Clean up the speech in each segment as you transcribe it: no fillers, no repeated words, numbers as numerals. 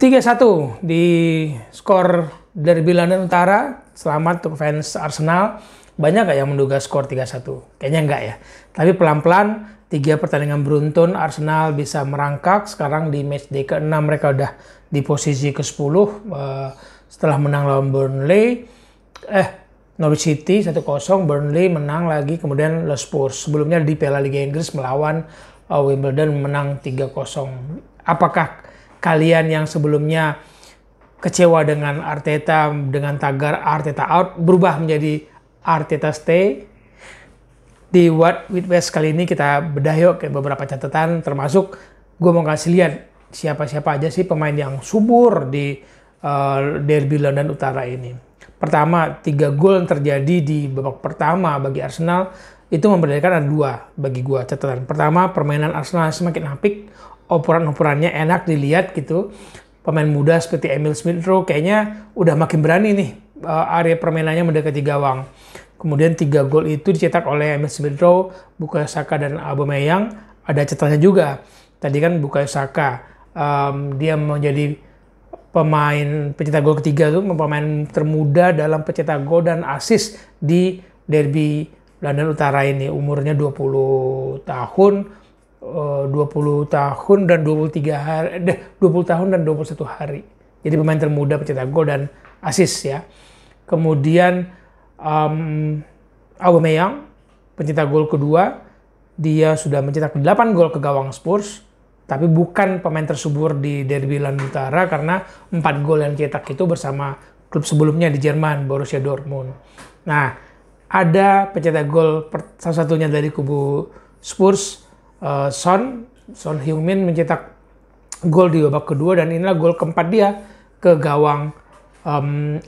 3-1 di skor Derby London Utara. Selamat untuk fans Arsenal. Banyak gak yang menduga skor 3-1? Kayaknya enggak ya. Tapi pelan-pelan 3 pertandingan beruntun Arsenal bisa merangkak. Sekarang di matchday ke-6 mereka udah di posisi ke-10 setelah menang lawan Burnley. Norwich City 1-0, Burnley menang lagi, kemudian Le Spurs. Sebelumnya di Piala Liga Inggris melawan Wimbledon menang 3-0. Apakah kalian yang sebelumnya kecewa dengan Arteta, dengan tagar Arteta out, berubah menjadi Arteta stay? Di What With West kali ini kita bedah yuk ke beberapa catatan, termasuk gue mau kasih lihat siapa-siapa aja sih pemain yang subur di Derby London Utara ini. Pertama, 3 gol yang terjadi di babak pertama bagi Arsenal itu memperlihatkan ada 2 bagi gue catatan. Pertama, permainan Arsenal semakin apik, operan-operannya enak dilihat gitu. Pemain muda seperti Emil Smith Rowe kayaknya udah makin berani nih area permainannya mendekati gawang. Kemudian 3 gol itu dicetak oleh Emil Smith Rowe, Bukayo Saka dan Aubameyang. Ada catatannya juga. Tadi kan Bukayo Saka dia menjadi pemain pencetak gol ketiga tuh, pemain termuda dalam pencetak gol dan assist di Derby London Utara ini. Umurnya 20 tahun dan 23 hari, 20 tahun dan 21 hari. Jadi pemain termuda pencetak gol dan assist ya. Kemudian Aubameyang pencetak gol kedua, dia sudah mencetak 8 gol ke gawang Spurs, tapi bukan pemain tersubur di Derby London Utara karena 4 gol yang cetak itu bersama klub sebelumnya di Jerman, Borussia Dortmund. Nah, ada pencetak gol salah satunya dari kubu Spurs, Son Heung-min mencetak gol di babak kedua dan inilah gol keempat dia ke gawang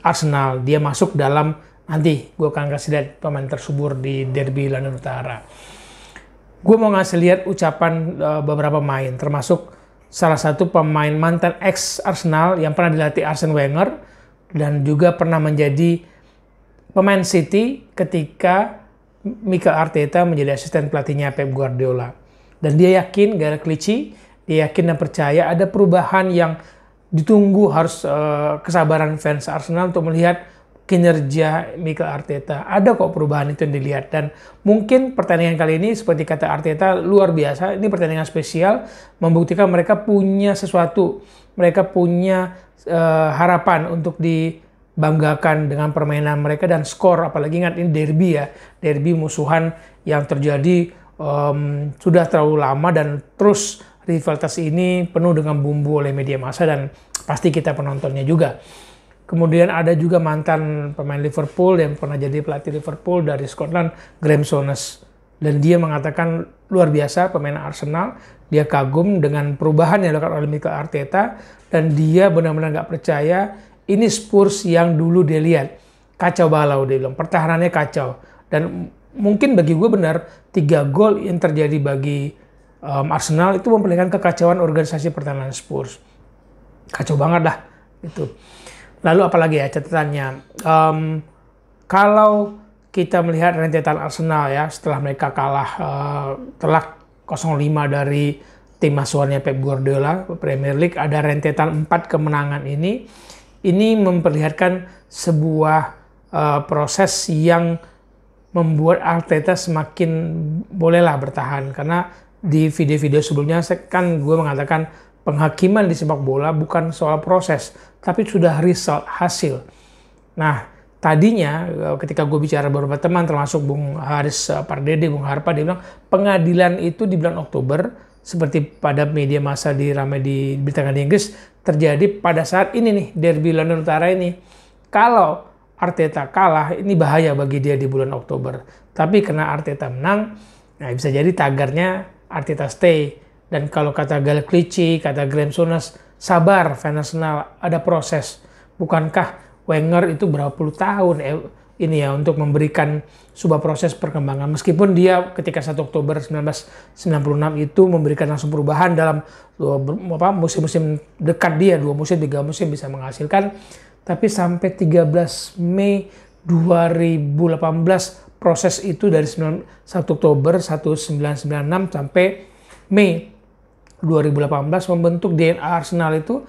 Arsenal. Dia masuk dalam, nanti gue akan kasih lihat pemain tersubur di Derby London Utara. Gue mau ngasih lihat ucapan beberapa pemain, termasuk salah satu pemain mantan ex Arsenal yang pernah dilatih Arsene Wenger dan juga pernah menjadi pemain City ketika Mikel Arteta menjadi asisten pelatihnya Pep Guardiola. Dan dia yakin, Gary Clichy, dia yakin dan percaya ada perubahan yang ditunggu, harus kesabaran fans Arsenal untuk melihat kinerja Mikel Arteta. Ada kok perubahan itu yang dilihat dan mungkin pertandingan kali ini seperti kata Arteta luar biasa. Ini pertandingan spesial membuktikan mereka punya sesuatu, mereka punya harapan untuk dibanggakan dengan permainan mereka dan skor. Apalagi ingat ini derby ya, derby musuhan yang terjadi sudah terlalu lama dan terus rivalitas ini penuh dengan bumbu oleh media massa dan pasti kita penontonnya juga. Kemudian ada juga mantan pemain Liverpool yang pernah jadi pelatih Liverpool dari Scotland, Graham Souness. Dan dia mengatakan luar biasa pemain Arsenal, dia kagum dengan perubahan yang dilakukan oleh Mikel Arteta dan dia benar-benar nggak percaya ini Spurs yang dulu dia lihat. Kacau balau dia bilang, pertahanannya kacau. Dan mungkin bagi gue benar, 3 gol yang terjadi bagi Arsenal itu memperlihatkan kekacauan organisasi pertahanan Spurs. Kacau banget dah itu. Lalu apalagi ya catatannya, kalau kita melihat rentetan Arsenal ya setelah mereka kalah telak 0-5 dari tim asuhannya Pep Guardiola Premier League, ada rentetan 4 kemenangan ini memperlihatkan sebuah proses yang membuat Arteta semakin bolehlah bertahan, karena di video-video sebelumnya kan gue mengatakan penghakiman di sepak bola bukan soal proses, tapi sudah result, hasil. Nah, tadinya ketika gue bicara beberapa teman, termasuk Bung Haris Pardede, Bung Harpa, dia bilang pengadilan itu di bulan Oktober, seperti pada media massa ramai diberitakan di Inggris, terjadi pada saat ini nih, Derby London Utara ini. Kalau Arteta kalah, ini bahaya bagi dia di bulan Oktober. Tapi karena Arteta menang, nah bisa jadi tagarnya Arteta stay. Dan kalau kata Gary Clichy, kata Graham Souness, sabar fans Arsenal, ada proses. Bukankah Wenger itu berapa puluh tahun ini ya untuk memberikan sebuah proses perkembangan. Meskipun dia ketika 1 Oktober 1996 itu memberikan langsung perubahan dalam musim-musim dekat dia, 2 musim, 3 musim bisa menghasilkan. Tapi sampai 13 Mei 2018 proses itu dari 1 Oktober 1996 sampai Mei 2018 membentuk DNA Arsenal itu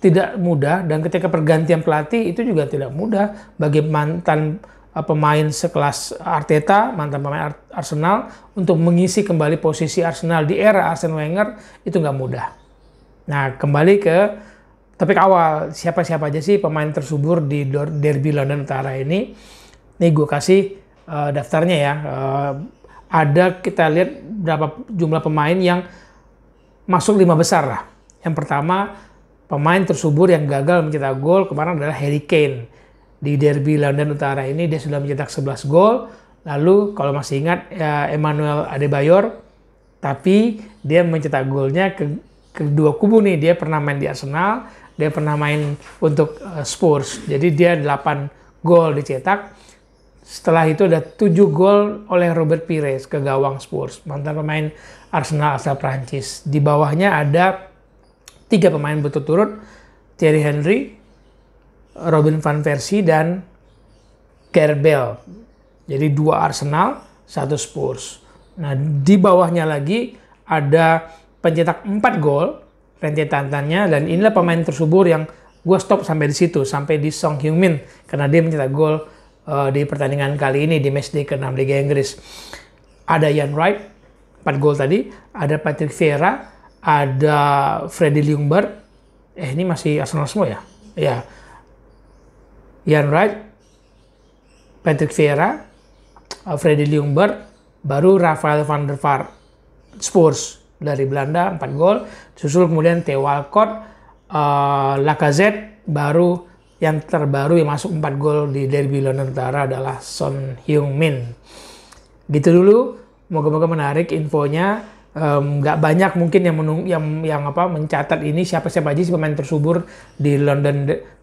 tidak mudah, dan ketika pergantian pelatih itu juga tidak mudah bagi mantan pemain sekelas Arteta, mantan pemain Arsenal, untuk mengisi kembali posisi Arsenal di era Arsene Wenger itu nggak mudah. Nah, kembali ke topik awal, siapa-siapa aja sih pemain tersubur di Derby London Utara ini? Nih gue kasih daftarnya ya. Ada, kita lihat berapa jumlah pemain yang masuk 5 besar lah. Yang pertama, pemain tersubur yang gagal mencetak gol kemarin adalah Harry Kane. Di Derby London Utara ini dia sudah mencetak 11 gol. Lalu kalau masih ingat ya, Emmanuel Adebayor, tapi dia mencetak golnya ke kedua kubu nih. Dia pernah main di Arsenal, dia pernah main untuk Spurs. Jadi dia 8 gol dicetak. Setelah itu ada 7 gol oleh Robert Pires ke gawang Spurs, mantan pemain Arsenal asal Prancis. Di bawahnya ada 3 pemain berturut-turut, Thierry Henry, Robin van Persie, dan Gareth Bale. Jadi 2 Arsenal, 1 Spurs. Nah, di bawahnya lagi ada pencetak 4 gol, rentetannya, dan inilah pemain tersubur yang gue stop sampai di situ, sampai di Son Heung-min, karena dia mencetak gol di pertandingan kali ini di matchday ke-6 Liga Inggris. Ada Ian Wright, 4 gol tadi, ada Patrick Vieira, ada Freddie Ljungberg, ini masih Arsenal semua ya? Ya. Ian Wright, Patrick Vieira, Freddie Ljungberg, baru Rafael van der Vaart, Spurs dari Belanda, 4 gol. Susul kemudian Theo Walcott, Lacazette, baru yang terbaru yang masuk 4 gol di Derby London Utara adalah Son Heung-min. Gitu dulu, moga-moga menarik infonya. Nggak banyak mungkin yang mencatat ini siapa-siapa aja sih pemain tersubur di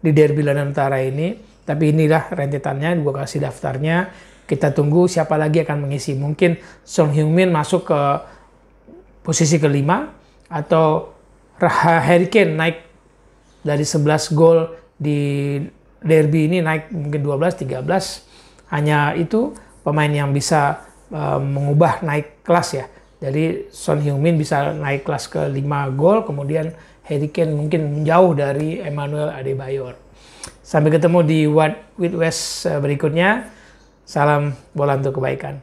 Derby London Utara ini. Tapi inilah rentetannya, gue kasih daftarnya. Kita tunggu siapa lagi akan mengisi. Mungkin Son Heung-min masuk ke posisi kelima, atau Harry Kane naik dari 11 gol di derby ini naik mungkin 12-13. Hanya itu pemain yang bisa mengubah naik kelas ya. Jadi Son Heung-min bisa naik kelas ke 5 gol, kemudian Harry Kane mungkin menjauh dari Emmanuel Adebayor. Sampai ketemu di What with West berikutnya. Salam bola untuk kebaikan.